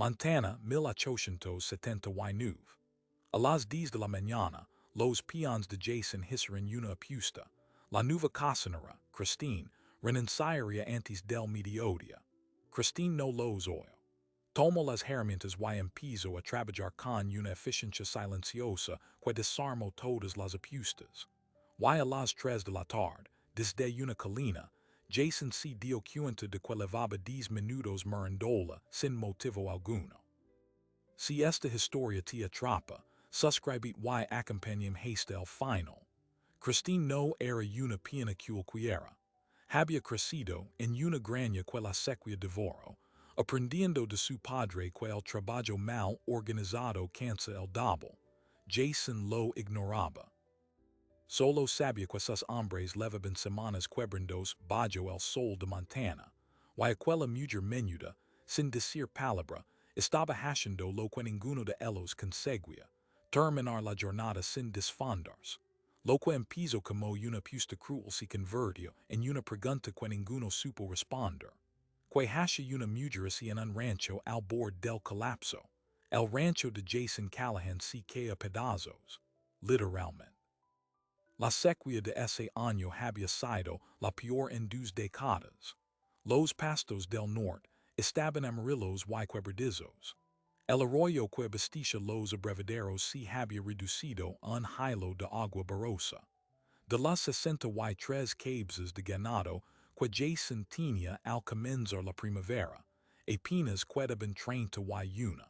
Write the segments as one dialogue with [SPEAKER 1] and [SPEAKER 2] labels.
[SPEAKER 1] Montana 1879. A las 10 de la mañana, los peones de Jason hicieron una apuesta. La nueva cocinera, Christine, renunciaría antes del mediodía. Christine no los oyó. Tomó las herramientas y empezó a trabajar con una eficiencia silenciosa que desarmó todas las apuestas. Y a las 3 de la tarde, desde una colina, Jason se dio cuenta de que llevaba 10 minutos mirándola sin motivo alguno. Si esta historia te atrapa, suscribe y acompañame hasta el final. Christine no era una pequeña cualquiera. Había crecido en una granja que la sequía devoró, aprendiendo de su padre que el trabajo mal organizado cansa el doble. Jason lo ignoraba. Solo sabía que sus hombres llevaban semanas quebrando bajo el sol de Montana, y aquella mujer menuda, sin decir palabra, estaba haciendo lo que ninguno de ellos conseguía, terminar la jornada sin desfondarse. Lo que empezó como una apuesta cruel se convirtió en una pregunta que ninguno supo responder. Que hace una mujer así en un rancho al borde del colapso. El rancho de Jason Callahan se cae a pedazos. Literalmente. La sequía de ese año había sido la peor en 2 décadas. Los pastos del norte estaban amarillos y quebradizos. El arroyo que abastecía los abrevaderos se había reducido a un hilo de agua borrosa. De las 63 cabezas de ganado que Jason tenía al comenzar la primavera, apenas quedaban 31.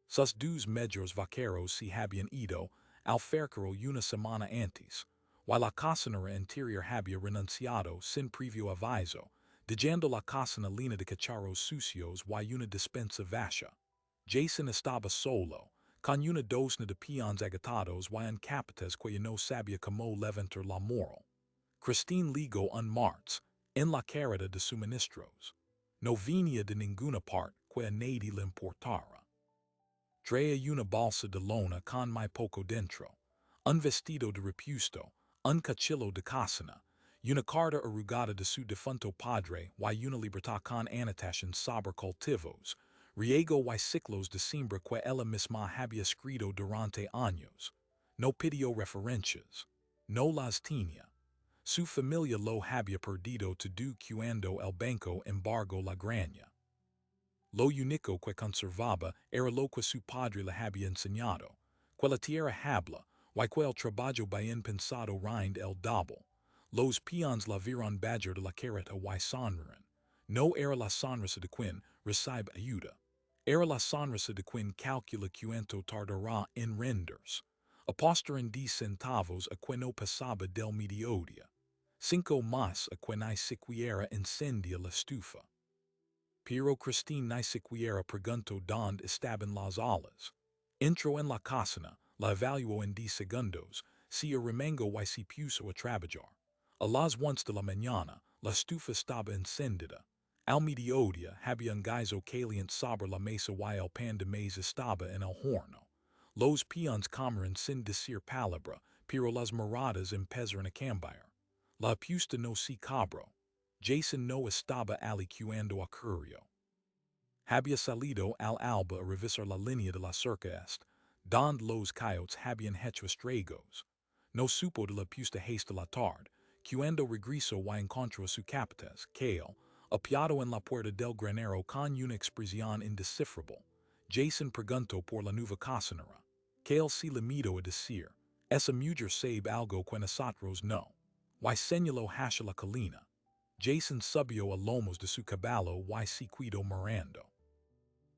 [SPEAKER 1] Sus 2 mejores vaqueros se habían ido al fercaro una semana antes, y la cocinera interior había renunciado sin previo aviso, dejando la cocina llena de cacharros sucios y una despensa vacía. Jason estaba solo, con una docena de peones agitados y un capataz que no sabía cómo levantar la moral. Christine ligó un martes, en la carrera de suministros. No venía de ninguna parte que a nadie le importara. Traía una bolsa de lona con muy poco dentro, un vestido de repuesto, un cuchillo de cocina, una carta arrugada de su difunto padre y una libertad con anotaciones sobre cultivos, riego y ciclos de siembra que ella misma había escrito durante años. No pidió referencias. No las tenía. Su familia lo había perdido todo cuando el banco embargó la granja. Lo único que conservaba era lo que su padre le había enseñado, que la tierra habla, y que el trabajo bien pensado rinde el doble. Los peones la vieron bajar de la carreta y sonrieron. No era la sonrisa de quien recibe ayuda. Era la sonrisa de quien calcula cuánto tardará en rendirse. Apostaron 10 centavos a que no pasaba del mediodía. 5 más a que ni siquiera encendía la estufa. Pero Christine ni siquiera preguntó dónde estaban las alas. Entró en la cocina, la evaluó en 10 segundos, se arremangó y se puso a trabajar. A las 11 de la mañana, la estufa estaba encendida. Al mediodía había un guiso caliente sobre la mesa y el pan de maíz estaba en el horno. Los peones comieron sin decir palabra, pero las miradas empezaron a cambiar. La apuesta no se cobró. Jason no estaba allí cuando ocurrió. Había salido al alba a revisar la línea de la cerca este, donde los coyotes habían hecho estragos. No supo de la apuesta hasta la tarde, cuando regresó y encontró a su capataz, Cale, apiado en la puerta del granero con una expresión indescifrable. Jason preguntó por la nueva cocinera. Cale se limitó a decir, esa mujer sabe algo que nosotros no. Y señaló hacia la colina. Jason subió a lomos de su caballo y se quedó mirando.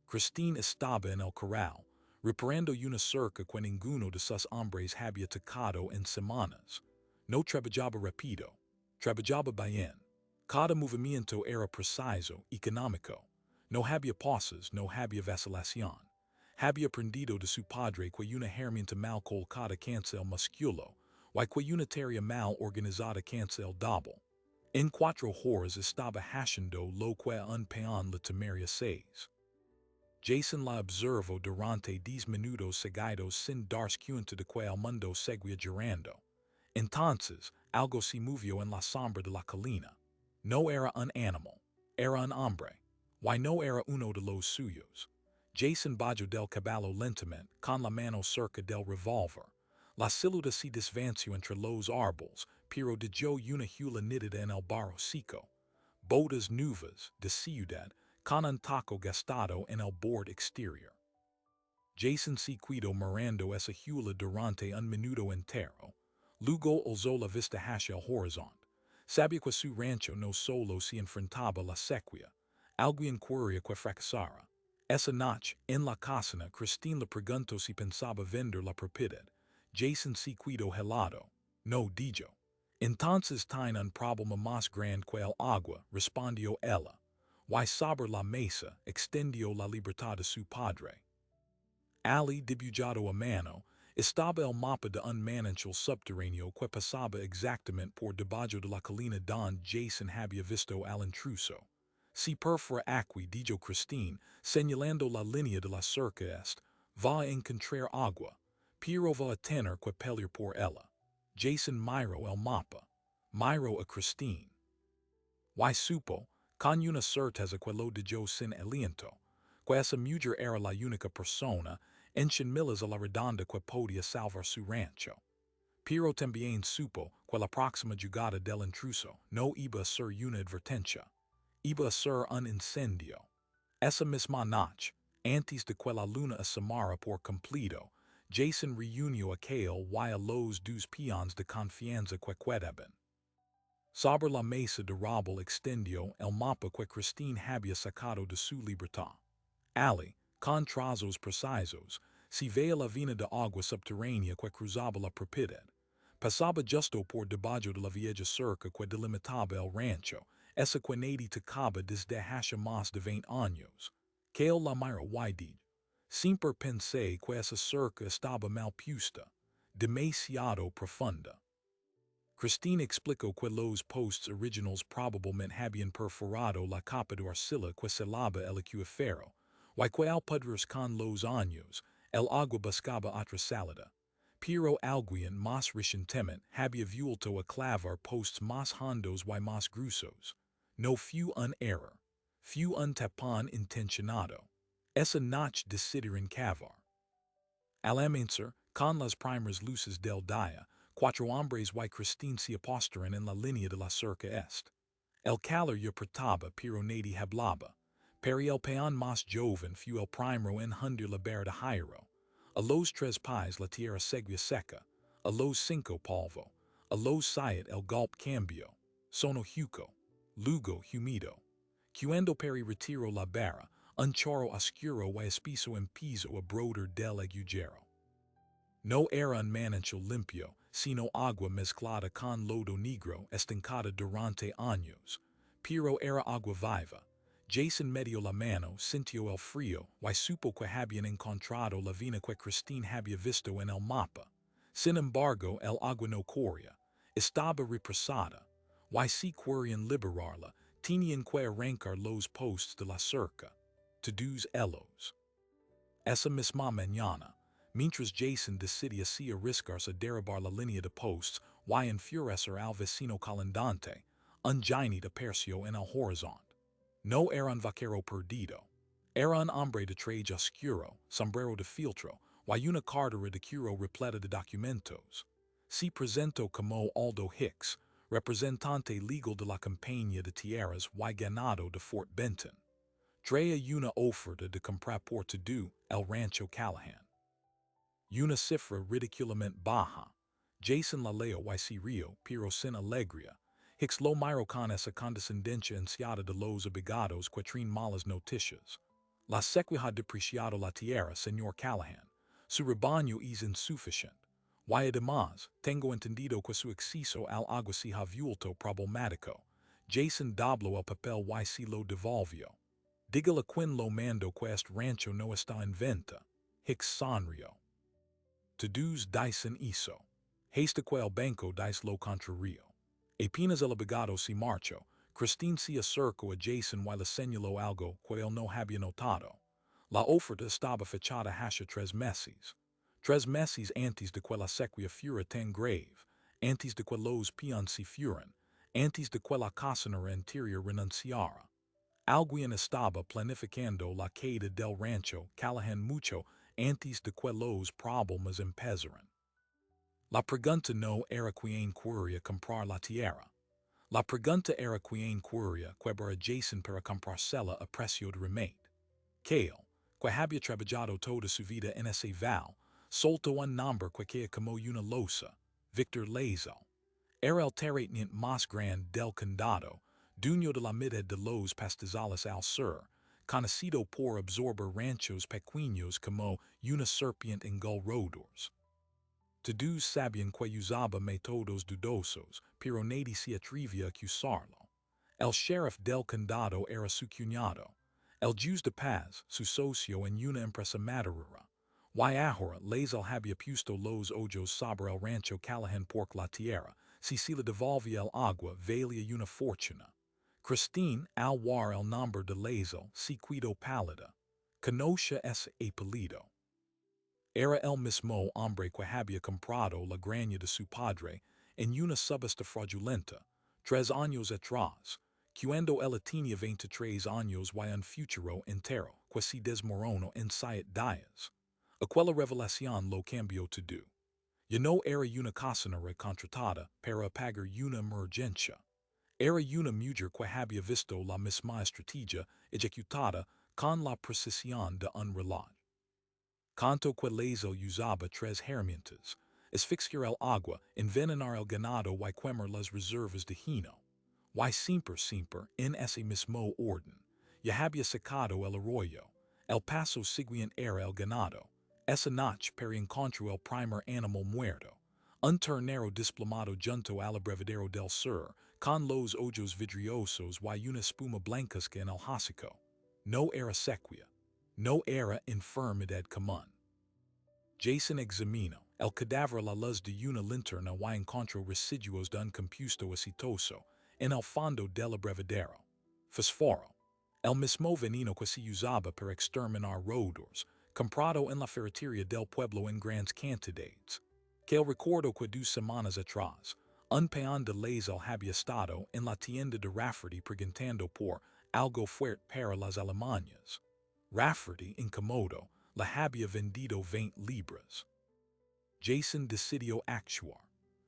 [SPEAKER 1] Christine estaba en el corral, reparando una cerca que ninguno de sus hombres había tocado en semanas. No trabajaba rápido, trabajaba bien. Cada movimiento era preciso, económico. No había pausas, no había vacilación. Había aprendido de su padre que una herramienta mal colocada cansa el músculo, y que una tarea mal organizada cansa el doble. En 4 horas estaba haciendo lo que un peón le temería 6. Jason la observó durante 10 minutos seguidos sin darse cuenta de que el mundo seguía girando. Entonces, algo se movió en la sombra de la colina. No era un animal, era un hombre. Y no era uno de los suyos. Jason bajo del caballo lentamente, con la mano cerca del revolver. La silueta si desvanció entre los árboles, pero dejó una hula nítida en el barro seco. Botas nubes de ciudad, con un taco gastado en el borde exterior. Jason se quedó mirando esa hula durante un minuto entero. Luego alzó la vista hacia el horizonte. Sabía que su rancho no solo se enfrentaba a la sequía, alguien quería que fracasara. Esa noche, en la cocina, Christine le preguntó si pensaba vender la propiedad. Jason se quedó helado. No dijo. Entonces tiene un problema más grande que el agua, respondió ella. Y sobre la mesa, extendió la libertad de su padre. Ali dibujado a mano, estaba el mapa de un manantial subterráneo que pasaba exactamente por debajo de la colina donde Jason había visto al intruso. Si perfora aquí, dijo Christine, señalando la línea de la cerca est, va a encontrar agua, pero va a tener que pelear por ella. Jason miró el mapa. Miró a Christine. Y supo, con una certeza que lo dijo sin aliento, que esa mujer era la única persona en miles a la redonda que podía salvar su rancho. Pero también supo que la próxima llegada del intruso no iba a ser una advertencia, iba a ser un incendio. Esa misma noche, antes de que la luna asomara por completo, Jason reunió a Kale y a los dos peones de confianza que quedaban. Sobre la mesa de roble extendió el mapa que Christine había sacado de su libertad. Ali, con trazos precisos, si veía la vena de agua subterránea que cruzaba la propiedad. Pasaba justo por debajo de la vieja cerca que delimitaba el rancho, esa que nadie tocaba desde hace más de 20 años. Kale la miró y dijo, siempre pensé que esa cerca estaba mal puesta, demasiado profunda. Christine explicó que los posts originals probablemente habían perforado la capa de arcilla que selaba el acuífero, y que al pudrirse con los años, el agua buscaba otra salida. Pero alguien más recientemente había vuelto a clavar posts más hondos y más gruesos. No fue un error. Fue un tapón intencionado. Esa noche decidieron cavar. Al amanecer, con las primeras luces del día, 4 hombres y Christine se apostaron en la línea de la cerca est. El calor ya portaba pero nadie hablaba. Pero el peón más joven fue el primero en hundir la barra de hierro. A los 3 pies la tierra seguía seca. A los 5 polvo. A los 7 el golpe cambió. Sono hueco. Luego humido. Cuando Perry retiró la barra, un chorro oscuro y espeso empezó a brotar del agujero. No era un manantial limpio, sino agua mezclada con lodo negro estancada durante años. Pero era agua viva. Jason metió la mano, sintió el frío, y supo que habían encontrado la vena que Christine había visto en el mapa. Sin embargo, el agua no corría. Estaba represada. Y si querían liberarla, tenían que arrancar los posts de la cerca. Todos ellos. Esa misma mañana, mientras Jason decidía si arriesgarse a derribar la línea de posts y enfurecer al vecino colindante, un giant apareció en el horizonte. No era un vaquero perdido. Era un hombre de traje oscuro, sombrero de fieltro y una cartera de cuero repleta de documentos. Se presentó como Aldo Hicks, representante legal de la Compañía de Tierras y Ganado de Fort Benton. Traía una oferta de comprar por todo el rancho Callahan. Una cifra ridiculamente baja. Jason la leyó y se rió, pero sin alegría. Hicks lo miró con esa condescendencia ansiada de los obligados que traen malas noticias. La sequía ha depreciado la tierra, señor Callahan. Su rebaño es insuficiente. Y además, tengo entendido que su acceso al agua se ha vuelto problemático. Jason dobló el papel y se lo devolvió. Dígale a quien lo mandó que este rancho no está en venta. Hicks sonrió. Todos dicen eso. Hasta que el banco dice lo contrario. Apenas el abogado se marchó, Christine se acercó a Jason y le señaló algo que él no había notado. La oferta estaba fechada hace 3 meses. 3 meses antes de que la sequía fuera tan grave, antes de que los peones se fueran, antes de que la cocinera interior renunciara. Alguien estaba planificando la caída del rancho Callahan mucho antes de que los problemas empezaran. La pregunta no era quien quería comprar la tierra. La pregunta era quien quería quebrar Jason para comprársela a precio de remate. Kale, que había trabajado toda su vida en ese val, soltó un nombre que como una losa, Victor Lazo. Era el terrateniente más grande del condado, dueño de la mitad de los pastizales al sur, conocido por absorber ranchos pequeños como una serpiente en roedores. Todos sabían que usaba métodos dudosos, pero nadie se atrevía a acusarlo. El sheriff del condado era su cuñado. El juez de paz, su socio en una empresa maderera. Y ahora les había puesto los ojos sobre el rancho Callahan por la tierra, si se le devolvía el agua valía una fortuna. Christine, al ver el nombre de Lazo, se quedó pálida. Conoce ese apellido. Era el mismo hombre que había comprado la granja de su padre en una subasta fraudulenta, 3 años atrás, cuando él tenía 23 años y un futuro entero que se desmoronó en 7 días. Aquella revelación lo cambió todo. Ya no era una cocinera contratada para pagar una emergencia. Era una mujer que había visto la misma estrategia ejecutada con la precisión de un reloj. Canto que Lazo usaba 3 herramientas: asfixiar el agua, envenenar el ganado y quemar las reservas de heno. Y siempre, en ese mismo orden, ya había sacado el arroyo. El paso siguiente era el ganado. Esa noche para encontrar el primer animal muerto. Un ternero desplomado junto al abrevadero del sur, con los ojos vidriosos y una espuma blancuzca en el hocico. No era sequía. No era enfermedad común. Jason examinó el cadáver a la luz de una linterna y encontró residuos de un compuesto aceitoso en el fondo del abrevadero. Fosforo. El mismo veneno que se usaba para exterminar roedores, comprado en la ferretería del pueblo en grandes cantidades. Que el recuerdo que 2 semanas atrás, un peón de Lazo había estado en la tienda de Rafferty preguntando por algo fuerte para las alemañas. Rafferty, incómodo, la había vendido 20 libras. Jason decidió actuar.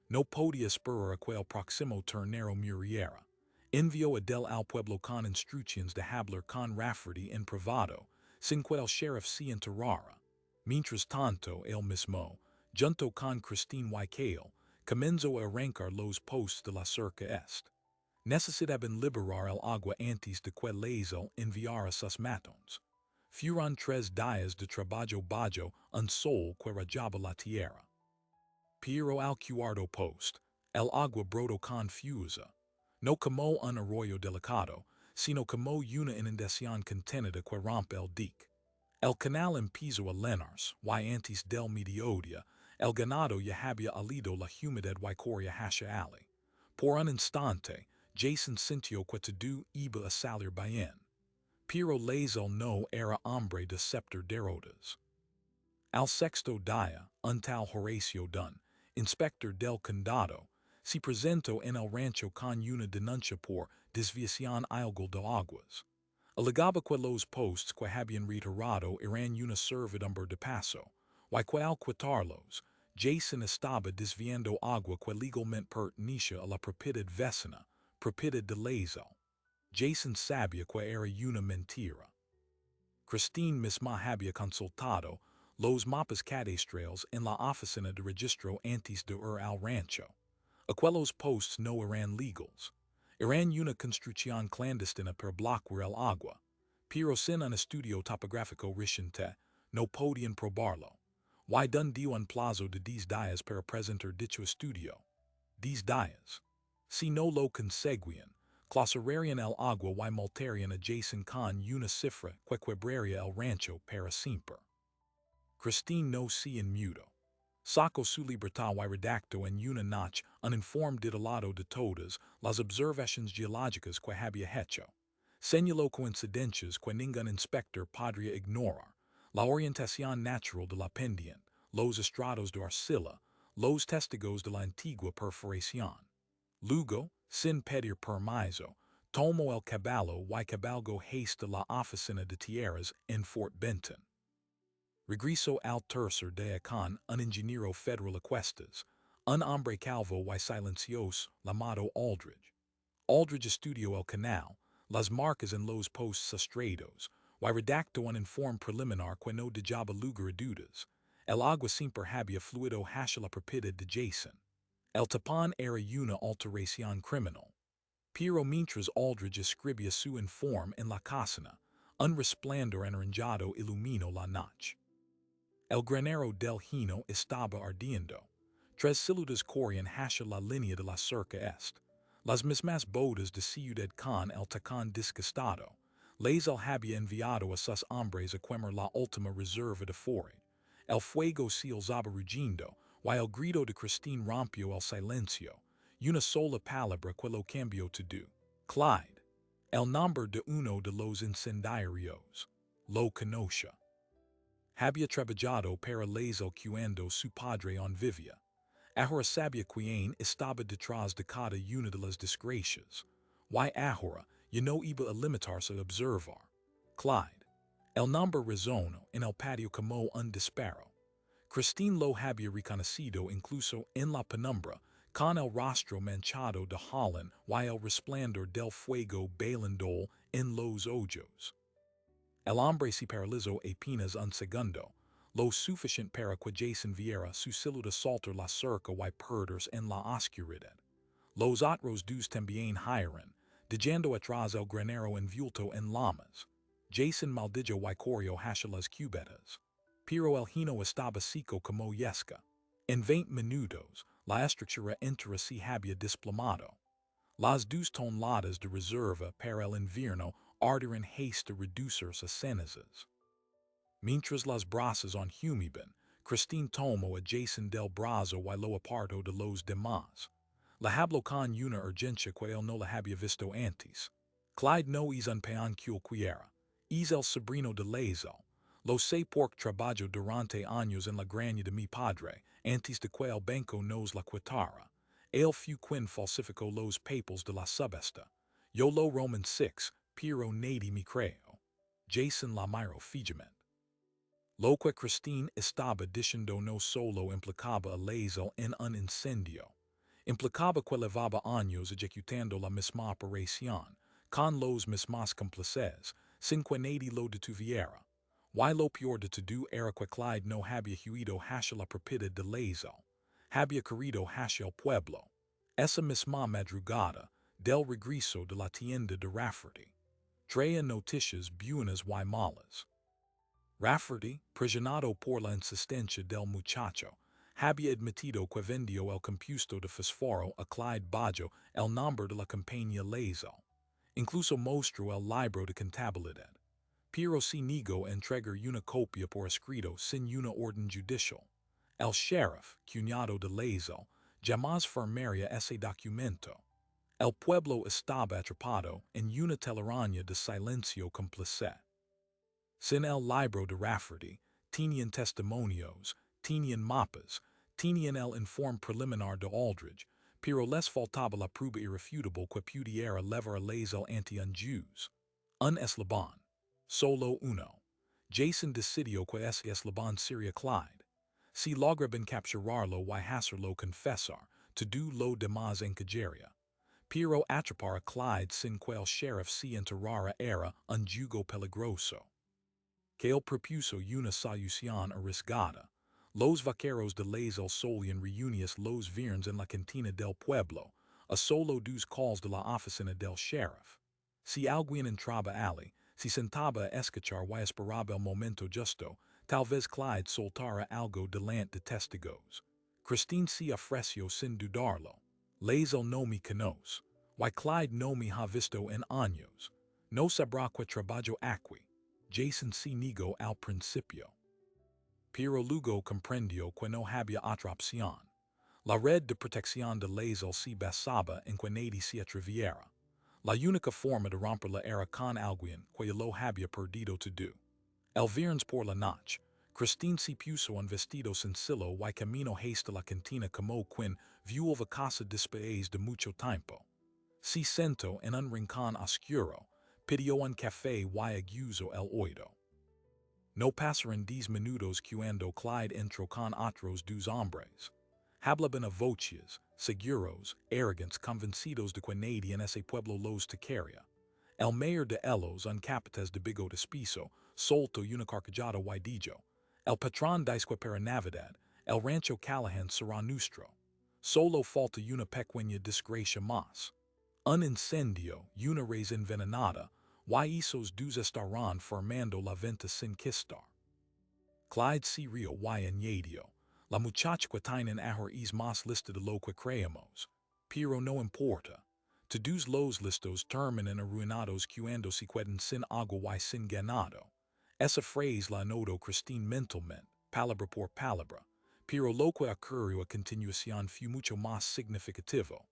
[SPEAKER 1] No podía esperar a que el próximo ternero muriera. Envió a Del al pueblo con instrucciones de hablar con Rafferty en privado, sin que el sheriff se enterara. Mientras tanto, él mismo, junto con Christine y Kale, comenzó a arrancar los postes de la cerca este. Necesitaban liberar el agua antes de que Lazo enviara sus matones. Fueron 3 días de trabajo bajo un sol que rayaba la tierra. Pero al cuarto post, el agua brotó confusa. No como un arroyo delicado, sino como una inundación contenida que rompe el dique. El canal empezó a llenarse, y antes del mediodía, el ganado ya había olido la humedad y corría hacia allí. Por un instante, Jason sintió que todo iba a salir bien. Pero Lazo no era hombre de scepter derrotas. Al sexto día, un tal Horacio Dunn, inspector del condado, se presentó en el rancho con una denuncia por desviación ilegal de aguas. Alegaba que los postes que habían retirado eran una servidumbre de paso, y que al quitarlos, Jason estaba desviando agua que legalmente pertenecía a la propiedad vecina, propiedad de Lazo. Jason sabía que era una mentira. Christine misma había consultado los mapas cadastrales en la oficina de registro antes de ir al rancho. Aquellos postes no eran legals. Eran una construcción clandestina para bloquear el agua. Pero sin un estudio topográfico reciente, no podían probarlo. Y Dunn dio un plazo de 10 días para presentar dicho estudio. 10 días. Si no lo conseguían, clausurarían el agua y multarían a Jason con una cifra que quebraría el rancho para siempre. Christine no se inmutó. Sacó su libertad y redactó en una noche un informe detallado de todas las observaciones geológicas que había hecho. Señaló coincidencias que ningún inspector podría ignorar: la orientación natural de la pendiente, los estratos de arcilla, los testigos de la antigua perforación. Luego, sin pedir permiso, Tomo el caballo y cabalgo haste la oficina de tierras en Fort Benton. Regreso al tercer día con un ingeniero federal aquestas, un hombre calvo y silencioso llamado Aldridge. Aldridge estudió el canal, las marcas en los postes estrados, y redactó un informe preliminar que no dejaba lugar a dudas. El agua siempre había fluido hacia la propiedad de Jason. El tapón era una alteración criminal. Pero mientras Aldridge escribía su informe en la cocina, un resplandor anaranjado iluminó la noche. El granero del Hino estaba ardiendo. Tres saludos corrían hacia la línea de la cerca este. Las mismas bodas de ciudad con el tacón disgustado. Les el había enviado a sus hombres a quemar la última reserva de forage. El fuego se alzaba rugiendo, y el grito de Christine rompió el silencio. Una sola palabra que lo cambió todo. Clyde. El nombre de uno de los incendiarios. Lo conoce. Había trabajado para Lazel cuando su padre on vivía. Ahora sabía quién estaba detrás de cada una de las desgracias. Y ahora ya no iba a limitarse a observar. Clyde. El nombre resonó en el patio como un disparo. Christine lo había reconocido incluso en la penumbra, con el rostro manchado de Holland y el resplandor del fuego bailando en los ojos. El hombre se paralizó apenas un segundo, lo suficiente para que Jason viera su silueta saltar la cerca y perderse en la oscuridad. Los otros dos también giraron, dejando atrás el granero envuelto en llamas. Jason maldijo y corrió hacia las cubetas. Pero el hino estaba seco como yesca. En 20 minutos, la estructura entera se había desplomado. Las dos toneladas de reserva para el invierno ardieron hasta reducirse a cenizas. Mientras las brasas on humiban, Christine tomó a Jason del brazo y lo apartó de los demás. La habló con una urgencia que él no la había visto antes. Clyde no es un peón cualquiera. Es el sobrino de Lazel. Lo sé porque trabajo durante años en la granja de mi padre, antes de que el banco nos la quitara. Él fue quien falsificó los papeles de la subasta. Yo lo Roman 6, pero nadie me creo. Jason la miró fijamente. Lo que Christine estaba diciendo no solo implicaba a Lazel en un incendio. Implicaba que llevaba años ejecutando la misma operación, con los mismos cómplices, sin que nadie lo detuviera. Y lo peor de todo era que Clyde no había huido hacia la propiedad de Lazel. Había corrido hacia el pueblo. Esa misma madrugada, del regreso de la tienda de Rafferty. Traía noticias buenas y malas. Rafferty, presionado por la insistencia del muchacho, había admitido que vendió el compuesto de fósforo a Clyde bajo el nombre de la compañía Lazel. Incluso mostró el libro de contabilidad. Pero se negó a entregar una copia por escrito sin una orden judicial. El sheriff, cuñado de Lazel, jamás firmaría ese documento. El pueblo estaba atrapado en una telaraña de silencio cómplice. Sin el libro de Rafferty, tenían testimonios, tenían mapas, tenían el informe preliminar de Aldridge, pero les faltaba la prueba irrefutable que pudiera levar a Lazel ante un juez. Un eslabón. Solo uno. Jason decidió que ese eslabón sería Clyde. Si lograban capturarlo y hacerlo confesar, todo lo demás encajaría. Pero atrapar a Clyde sin que el sheriff se enterara era un jugo peligroso. Que él propuso una solución arriesgada. Los vaqueros de Lazel solían reunirse los viernes en la cantina del pueblo, a solo dos calls de la oficina del sheriff. Si alguien entraba allí, se sentaba a escuchar y esperaba el momento justo, tal vez Clyde soltara algo delante de testigos. Christine se ofreció sin dudarlo. Lazel no me conoce, y Clyde no me ha visto en años. No sabrá que trabajo aquí. Jason se negó al principio. Pero luego comprendió que no había otra opción. La red de protección de Lazel se basaba en que nadie se atreviera. La única forma de romperla era con alguien que lo había perdido todo. El viernes por la noche, Christine se puso un vestido sencillo y camino hasta la cantina como quien viuva casa después de mucho tiempo. si sento en un rincón oscuro, pidió un café y aguzo el oído. No pasaron 10 minutos cuando Clyde entró con otros dos hombres. Hablaban a voces, seguros, arrogantes, convencidos de que nadie en ese pueblo los tocaría. El mayor de ellos, un capataz de bigote piso, solto una carcajada y dijo: el patrón dice que para Navidad, el rancho Callahan será nuestro. Solo falta una pequeña desgracia más. Un incendio, una res envenenada, y esos dos estarán formando la venta sin quistar. Clyde se rió y añadió: la muchacha que tienen ahora es más lista de lo que creemos. Pero no importa. Todos los listos terminan arruinados cuando se quedan sin agua y sin ganado. Esa frase la anotó Christine mentalmente, palabra por palabra. Pero lo que ocurrió a continuación fue mucho más significativo.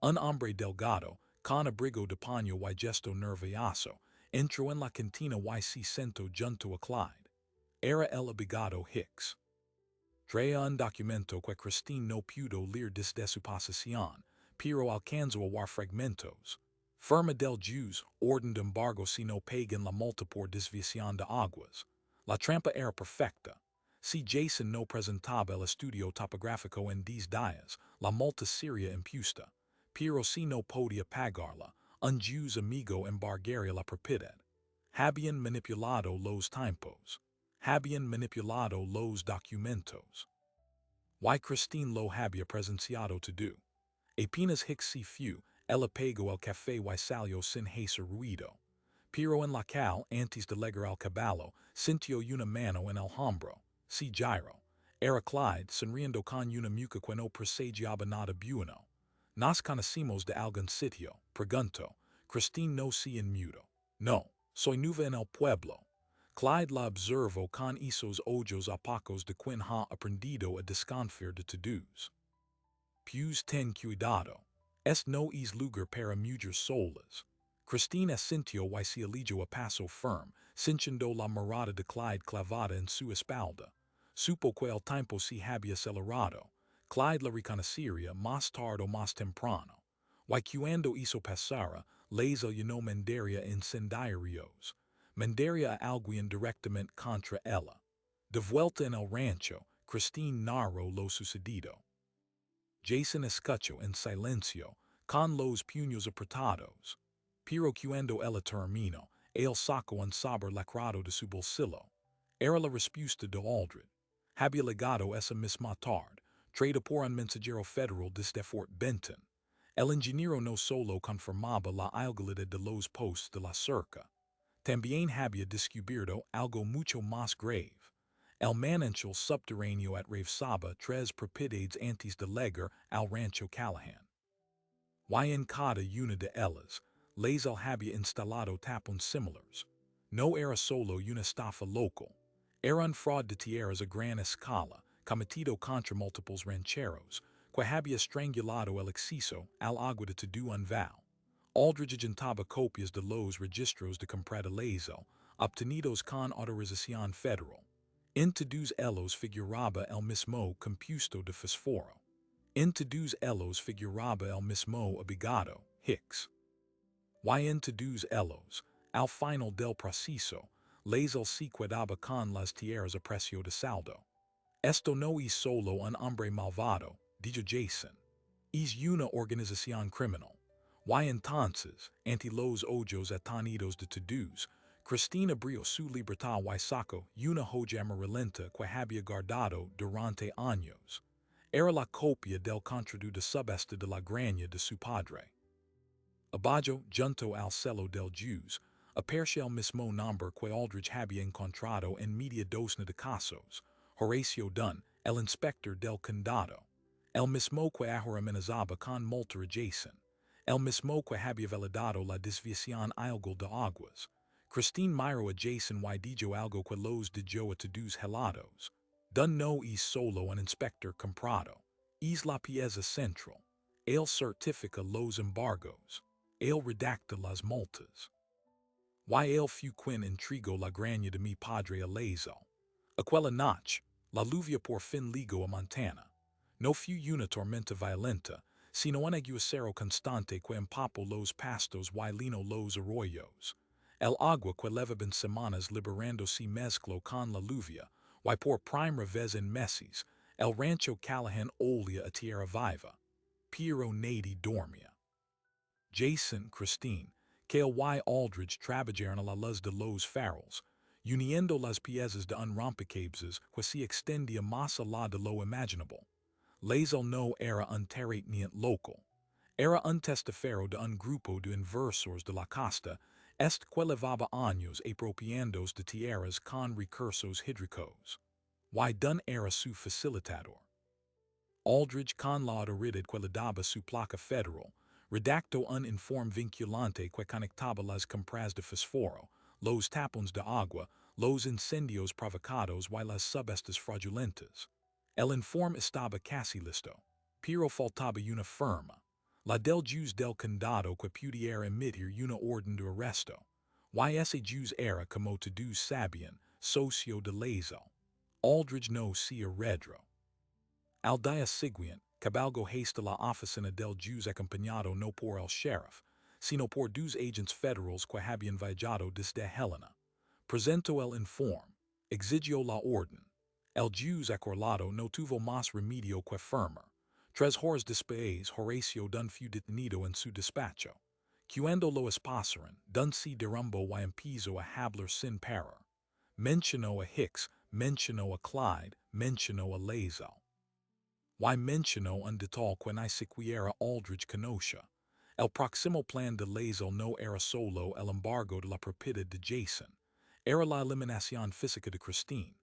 [SPEAKER 1] Un hombre delgado, con abrigo de paño y gesto nervioso, entró en la cantina y se sentó junto a Clyde. Era el abogado Hicks. Traía un documento que Christine no pudo leer desde su posición, pero alcanzó a ver fragmentos. Firma del juez, orden de embargo si no pagan la multa por desviación de aguas. La trampa era perfecta. Si Jason no presentaba el estudio topográfico en 10 días, la multa sería impuesta. Pero si no podía pagarla, un juez amigo embargaría la propiedad. Habían manipulado los tiempos. Habían manipulado los documentos. Y Christine lo había presenciado todo. Apenas Hicks se fue, ella pagó el café y salió sin hacer ruido. Pero en la cal, antes de llegar al caballo, sintió una mano en el hombro. Si giró. Era Clyde, sonriendo con una mueca que no presagiaba nada bueno. Nos conocimos de algún sitio, preguntó. Christine no se inmutó. No, soy nueva en el pueblo. Clyde la observó con esos ojos opacos de quien ha aprendido a desconfiar de todos. Pues ten cuidado. No es lugar para mujeres solas. Christine asintió y se alejó a paso firme, sintiendo la mirada de Clyde clavada en su espalda. Supo que el tiempo se había acelerado. Clyde la reconocería más tarde o más temprano. Y cuando eso pasara, les no mandaría incendiarios. Mandaría a alguien directamente contra ella. De vuelta en el rancho, Christine narró lo sucedido. Jason escuchó en silencio, con los puños apretados. Pero cuando ella terminó, él sacó un sobre lacrado de su bolsillo. Era la respuesta de Aldred. Había llegado esa misma tarde, traído por un mensajero federal desde Fort Benton. El ingeniero no solo confirmaba la ilegalidad de los postes de la cerca. También había descubierto algo mucho más grave. El manantial subterráneo atravesaba 3 propiedades antes de llegar al rancho Callahan. Y en cada una de ellas, les había instalado tapones similares. No era solo una estafa local. Era un fraud de tierras a gran escala, cometido contra múltiples rancheros, que había estrangulado el acceso al agua de todo un val. Aldridge juntaba copias de los registros de compra de lezo, obtenidos con autorización federal. En todos ellos figuraba el mismo compuesto de fósforo. En todos ellos figuraba el mismo abogado, Hicks. Y en todos ellos, al final del proceso, les se quedaba con las tierras a precio de saldo. Esto no es solo un hombre malvado, dijo Jason. Es una organización criminal. Y entonces, ante los ojos atonidos de todos, Christine abrió su libertad y sacó una joya amarillenta que había guardado durante años. Era la copia del contrato de subasta de la granja de su padre. Abajo, junto al celo del juez, apareció el mismo nombre que Aldridge había encontrado en media docena de casos: Horatio Dunn, el inspector del condado. El mismo que ahora amenazaba con multa a Jason. El mismo que había validado la desviación ilegal de aguas. Christine miró a Jason y dijo algo que los dijo a todos helados. Dunn no es solo un inspector comprado. Es la pieza central. Él certifica los embargos. Él redacta las multas. Y él fue quien entregó la granja de mi padre a Lazo. Aquella noche, la lluvia por fin llegó a Montana. No fue una tormenta violenta, sino un aguacero constante que empapo los pastos y lino los arroyos. El agua que leva ben semanas liberando si mezclo con la lluvia, y por primera vez en meses, el rancho Callahan olía a tierra viva. Pero nadie dormía. Jason, Christine, Kale y Aldridge trabajaron a la luz de los faroles, uniendo las piezas de un rompecabezas que se extendía más allá de lo imaginable. Lazel no era un terrateniente local. Era un testaferro de un grupo de inversores de la costa, que llevaba años apropiándose de tierras con recursos hídricos. Y dun era su facilitador. Aldridge con la autoridad que le daba su placa federal, redactó un informe vinculante que conectaba las compras de fósforo, los tapones de agua, los incendios provocados y las subastas fraudulentas. El informe estaba casi listo, pero faltaba una firma, la del juez del condado que pudiera emitir una orden de arresto. Y ese juez era, como todos sabían, socio de Lazel. Aldridge no se arredró. Al día siguiente, cabalgó hasta la oficina del juez acompañado no por el sheriff, sino por dos agents federales que habían viajado desde Helena. Presentó el informe, exigió la orden. El juez acordado no tuvo más remedio que firmar. 3 horas después, Horacio Dunn fue detenido en su despacho. Cuando lo esposaron, Dunn se derrumbó y empezó a hablar sin parar. Mencionó a Hicks, mencionó a Clyde, mencionó a Lazel. Y mencionó un detalle que ni siquiera Aldridge conocía. El próximo plan de Lazel no era solo el embargo de la propiedad de Jason. Era la eliminación física de Christine.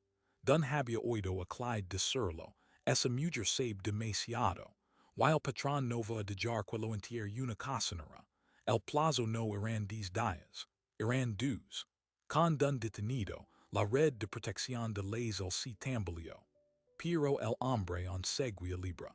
[SPEAKER 1] Dunn había oído a Clyde decirlo, esa mujer sabe demasiado. Y el patrón no va a dejar que lo entierre una cocinera. El plazo no eran 10 días. Eran 2. Con Dunn detenido, la red de protección de Lazel se tambaleó. Pero el hombre en seguía libre.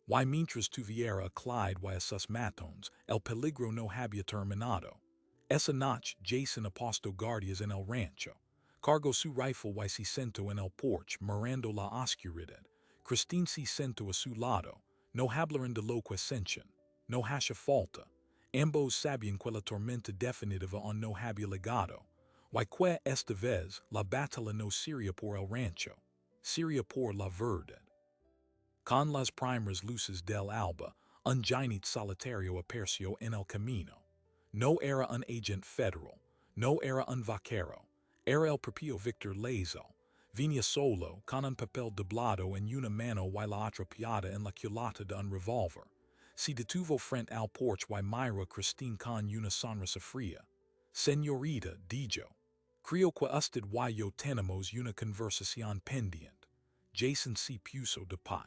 [SPEAKER 1] Y mientras tuviera a Clyde y a sus matones, el peligro no había terminado. Esa noche, Jason apostó guardias en el rancho. Cargó su rifle y se sentó en el porche mirando la oscuridad. Christine se sentó a su lado. No hablaron de lo que sentían. No hace falta. Ambos sabían que la tormenta definitiva aún no había llegado. Y que esta vez, la batalla no sería por el rancho. Sería por la verdad. Con las primeras luces del alba, un giant solitario apareció en el camino. No era un agente federal, no era un vaquero, era el propio Victor Lazel. Venía solo, con un papel doblado en una mano y la otra apoyada en la culata de un revólver. Se detuvo frente al porche y miró a Christine con una sonrisa fría. Señorita, dijo, creo que usted y yo tenemos una conversación pendiente. Jason se puso de pie.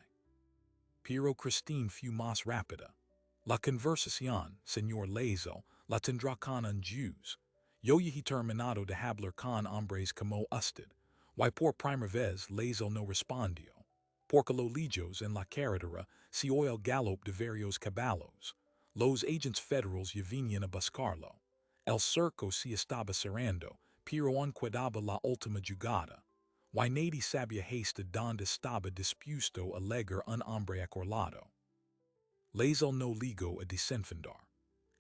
[SPEAKER 1] Pero Christine fue más rápida. La conversación, señor Lazel, la tendrá con un juez. Yo ya he terminado de hablar con hombres como usted. Y por primera vez Lazel no respondió. Porque lo lejos en la carretera se oyó el galop de varios caballos. Los agentes federales ya venían a buscarlo. El cerco se estaba cerrando, pero aún quedaba la última jugada. Y nadie sabía hasta donde estaba dispuesto a llegar un hombre acorralado. Lazel no llegó a desenfundar.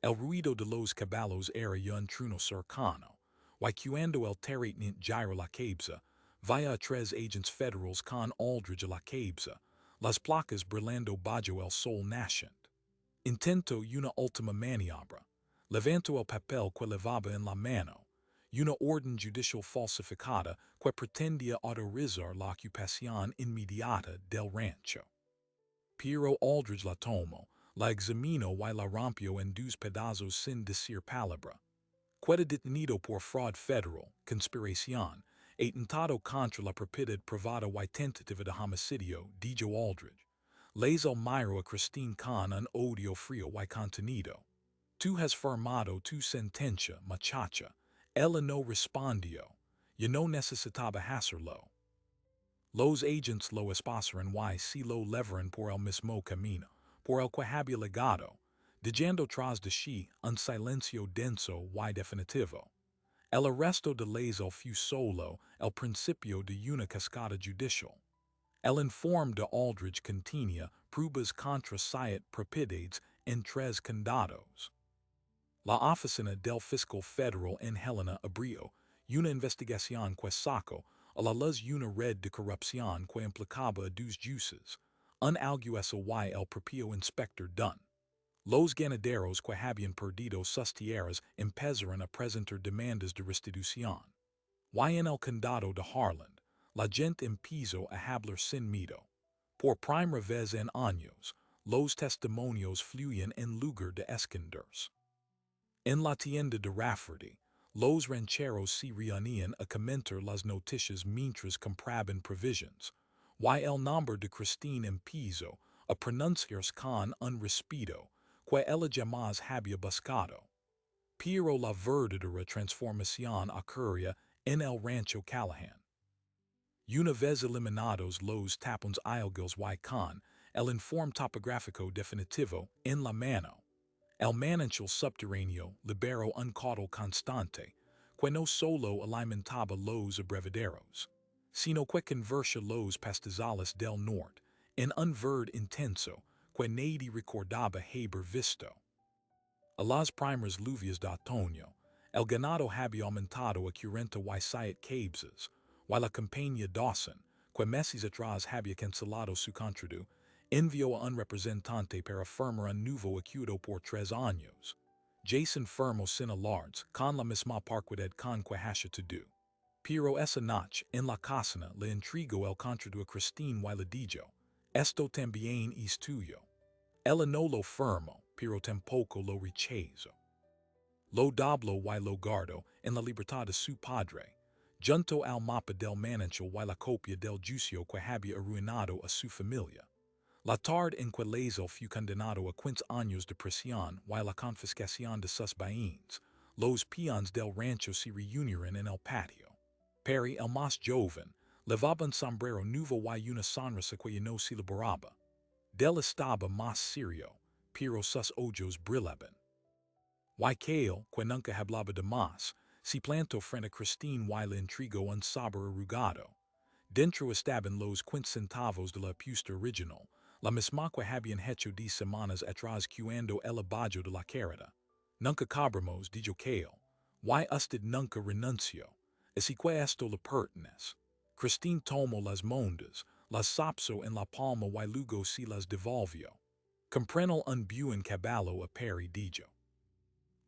[SPEAKER 1] El ruido de los caballos era ya un trueno cercano, y cuando el terrateniente giró la cabeza, vaya a 3 agentes federales con Aldridge a la cabeza, las placas brillando bajo el sol naciente. Intentó una última maniobra. Levantó el papel que llevaba en la mano. Una orden judicial falsificada que pretendía autorizar la ocupación inmediata del rancho. Pero Aldridge la tomó, la examinó y la rompió en 2 pedazos sin decir palabra. Queda detenido por fraude federal, conspiración, atentado contra la propiedad privada y tentativa de homicidio, dijo Aldridge. Lazel miró a Christine con un odio frío y contenido. Tú has firmado tu sentencia, muchacha. Ella no respondió. Ya no necesitaba hacerlo. Los agentes lo esposaron y se lo llevaron por el mismo camino, por el que había llegado, dejando tras de sí un silencio denso y definitivo. El arresto de Lazel fue solo el principio de una cascada judicial. El informe de Aldridge continia pruebas contra siete propiedades en tres condados. La oficina del fiscal federal en Helena abrió una investigación que sacó a la luz una red de corrupción que implicaba a dos jueces, un alguacil y el propio inspector Dunn. Los ganaderos que habían perdido sus tierras empezaron a presentar demandas de restitución. Y en el condado de Harland, la gente empezó a hablar sin miedo. Por primera vez en años, los testimonios fluyen en lugar de esconderse. En la tienda de Rafferty, los rancheros se reunían a comentar las noticias mientras compraban provisions, y el nombre de Christine empezó a pronunciarse con un respeto que ella jamás había buscado. Pero la verdadera transformación ocurría en el rancho Callahan. Una vez eliminados los tapones ilegales y con el informe topográfico definitivo en la mano, el manantial subterráneo liberó un caudal constante que no solo alimentaba los abrevaderos, sino que convertía los pastizales del norte en un verde intenso que nadie recordaba haber visto. A las primeras lluvias de otoño, el ganado había aumentado a 47 cabezas, y la compañía Dawson, que meses atrás había cancelado su contrato, envió a un representante para firmar un nuevo acuerdo por 3 años. Jason firmó sin alardes, con la misma parquedad con que hacía todo. Pero esa noche, en la cocina, le entregó el contrato a Christine y le dijo, esto también es tuyo. Ella no lo firmó, pero tampoco lo rechazó. Lo dobló y lo guardó en la libertad de su padre, junto al mapa del manantial y la copia del juicio que había arruinado a su familia. La tarde en que Lazel fue condenado a 15 años de prisión y la confiscación de sus bienes, los peones del rancho se reunieron en el patio. Perry, el más joven, llevaba un sombrero nuevo y una sonrisa que no se liberaba. Del estaba más serio, pero sus ojos brillaban. Y Kale, que nunca hablaba de más, se plantó frente a Christine y le entregó un sobre arrugado. Dentro estaban los 15 centavos de la apuesta original, la misma que habían hecho 10 semanas atrás cuando el abajo de la carreta. Nunca cobramos, dijo Kale, y usted nunca renunció, así que esto le pertenece. Christine tomó las monedas, las sapsó en la palma y luego se las devolvió. Comprendo un buen caballo a Perry dijo.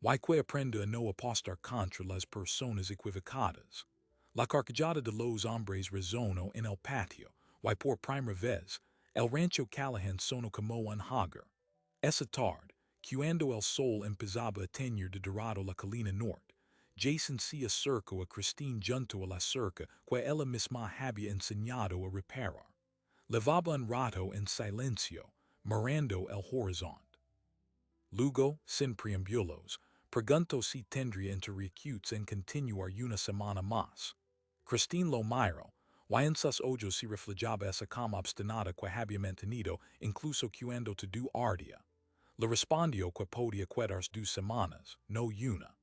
[SPEAKER 1] Y que aprende a no apostar contra las personas equivocadas. La carcajada de los hombres resonó en el patio, y por primera vez, el rancho Callahan sonó como un hogar. Esa tarde, cuando el sol empezaba a teñir de dorado la colina norte, Jason se acercó a Christine junto a la cerca que ella misma había enseñado a reparar. Levaba un rato en silencio, mirando el horizonte. Luego, sin preámbulos, preguntó si tendría interrogaciones en continuar una semana más. Christine lo miró, y en sus ojos se reflejaba esa calma obstinada que había mantenido incluso cuando todo ardía. Le respondió que podía quedarse 2 semanas, no una.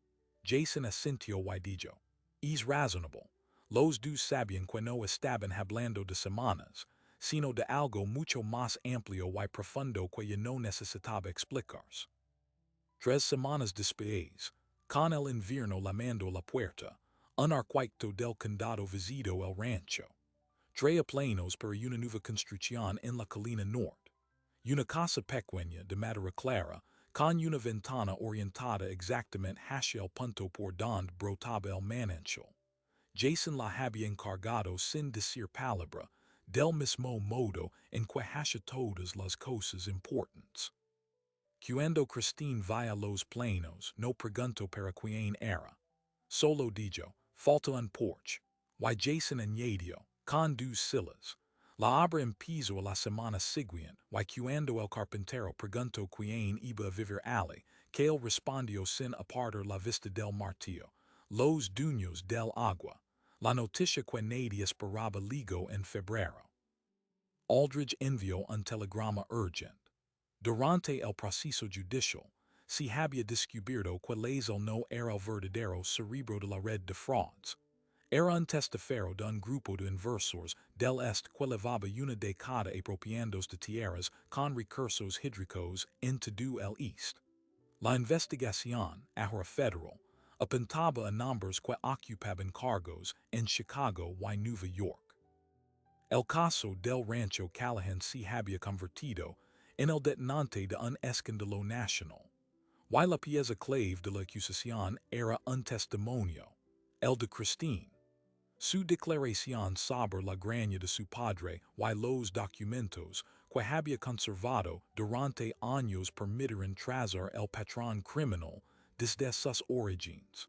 [SPEAKER 1] Jason asintió y dijo, es razonable. Los dos sabían que no estaban hablando de semanas, sino de algo mucho más amplio y profundo que ya no necesitaba explicarse. 3 semanas después, con el invierno llamando a la puerta, un arquitecto del condado visitó el rancho. Traía planos para una nueva construcción en la colina norte. Una casa pequeña de madera clara, con una ventana orientada exactamente hacia el punto por donde brotaba el manantial. Jason la había encargado sin decir palabra, del mismo modo en que hace todas las cosas importantes. Cuando Christine via los planos, no preguntó para quién era. Solo dijo, falta un porche. Y Jason añadió, con 2 sillas. La obra empezó la semana siguiente, y cuando el carpintero preguntó quién iba a vivir allí, Cale respondió sin apartar la vista del martillo, los dueños del agua. La noticia que nadie esperaba llegó en febrero. Aldridge envió un telegrama urgente. Durante el proceso judicial, se había descubierto que Lazel no era el verdadero cerebro de la red de fraudes. Era un testaferro de un grupo de inversores del este que levaba una década apropiándose de tierras con recursos hídricos en todo el este. La investigación, ahora federal, apuntaba a nombres que ocupaban cargos en Chicago y Nueva York. El caso del rancho Callahan se había convertido en el detonante de un escándalo nacional. Y la pieza clave de la acusación era un testimonio, el de Christine. Su declaración sobre la graña de su padre y los documentos que había conservado durante años permitieron trazar el patrón criminal desde sus orígenes.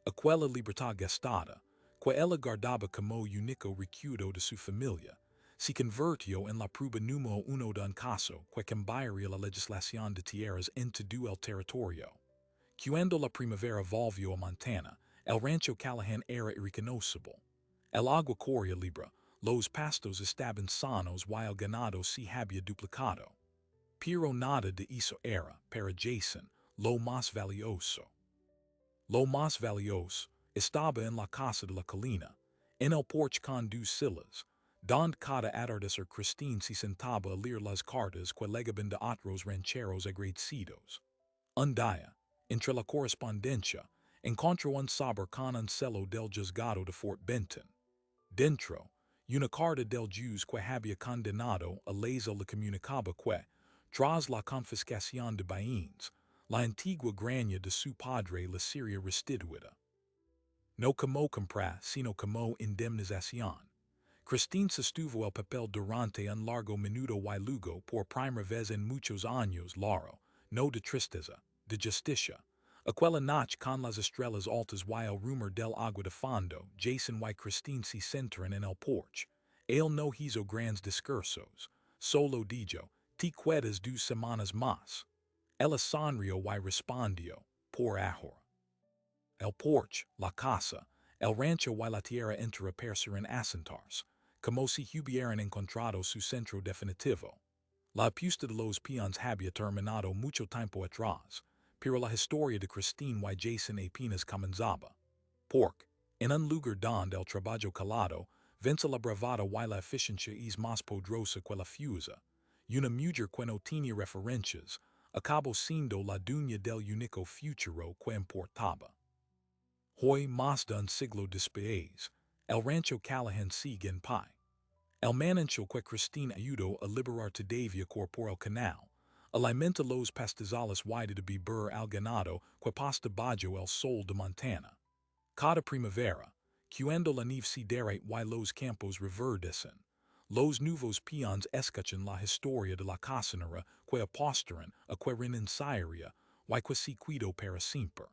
[SPEAKER 1] Aquella libertad gastada, que él guardaba como único recuerdo de su familia, se convirtió en la prueba número uno de un caso que cambiaría la legislación de tierras en todo el territorio. Cuando la primavera volvió a Montana, el rancho Callahan era irreconocible. El agua corría libre, los pastos estaban sanos y el ganado se había duplicado. Pero nada de eso era, para Jason, lo más valioso. Lo más valioso estaba en la casa de la colina, en el porche con dos sillas, donde cada atardecer Christine se sentaba a leer las cartas que legaban de otros rancheros agradecidos. Un día, entre la correspondencia, encontró un sobre con un celo del juzgado de Fort Benton. Dentro, una carta del juez que había condenado a Lazo le comunicaba que, tras la confiscación de bienes, la antigua graña de su padre le sería restituida. No como compra, sino como indemnización. Christine sostuvo el papel durante un largo minuto y luego, por primera vez en muchos años, Laro, no de tristeza, de justicia. Aquella noche con las estrellas altas y el rumor del agua de fondo, Jason y Christine se sentaron en el porche. Él no hizo grandes discursos, solo dijo, "Te quedas 2 semanas más." Ella sonrió y respondió, "Por ahora." El porche, la casa, el rancho y la tierra entera parecieron asentarse, como si hubieran encontrado su centro definitivo. La apuesta de los peones había terminado mucho tiempo atrás, pero la historia de Christine y Jason apenas comenzaba. Porque, en un lugar donde el trabajo calado vence la bravada y la eficiencia es más poderosa que la fuerza, una mujer que no tenía referencias, acabó siendo la dueña del único futuro que importaba. Hoy, más de un siglo después, el rancho Callahan sigue en pie. El manantial que Christine ayudó a liberar todavía por el canal, alimenta los pastizales y de beber al ganado que pasta bajo el sol de Montana. Cada primavera, cuando la nieve se derrite y los campos reverdecen, los nuevos peones escuchan la historia de la cocinera que apostaron a que renunciaría y que se quedó para siempre.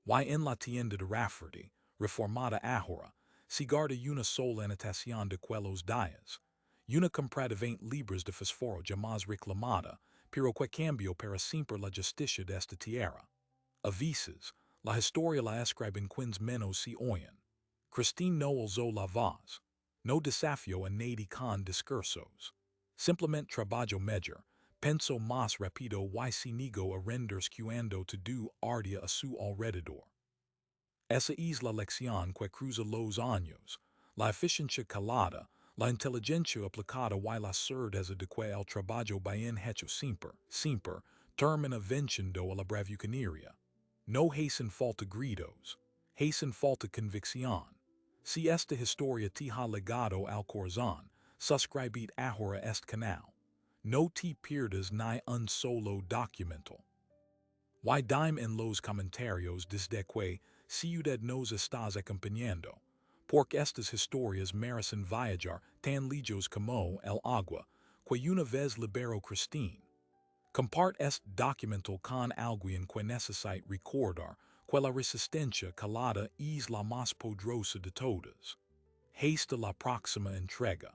[SPEAKER 1] Y en la tienda de Rafferty, reformada ahora, se guarda una sola anotación de quellos días, una compra de 20 libras de fósforo jamás reclamada, pero que cambió para siempre la justicia de esta tierra. A veces, la historia la escriben quienes menos se oyen. Christine no alzó la voz, no desafió a nadie con discursos. Simplemente trabajó mejor, pensó más rápido y se negó a rendirse cuando todo ardía a su alrededor. Esa es la lección que cruza los años, la eficiencia calada, la inteligencia aplicada y la certeza de que el trabajo bien hecho siempre, termina venciendo a la bravuconería. No hacen falta gritos, hacen falta convicción. Si esta historia te ha legado al corazón, suscribid ahora este canal. No te pierdas ni un solo documento. Y dime en los comentarios desde que ciudad nos estás acompañando, porque estas historias merecen viajar tan lejos como el agua, que una vez liberó Christine. Comparte este documento con alguien que necesite recordar que la resistencia calada es la más poderosa de todas. Hasta la próxima entrega.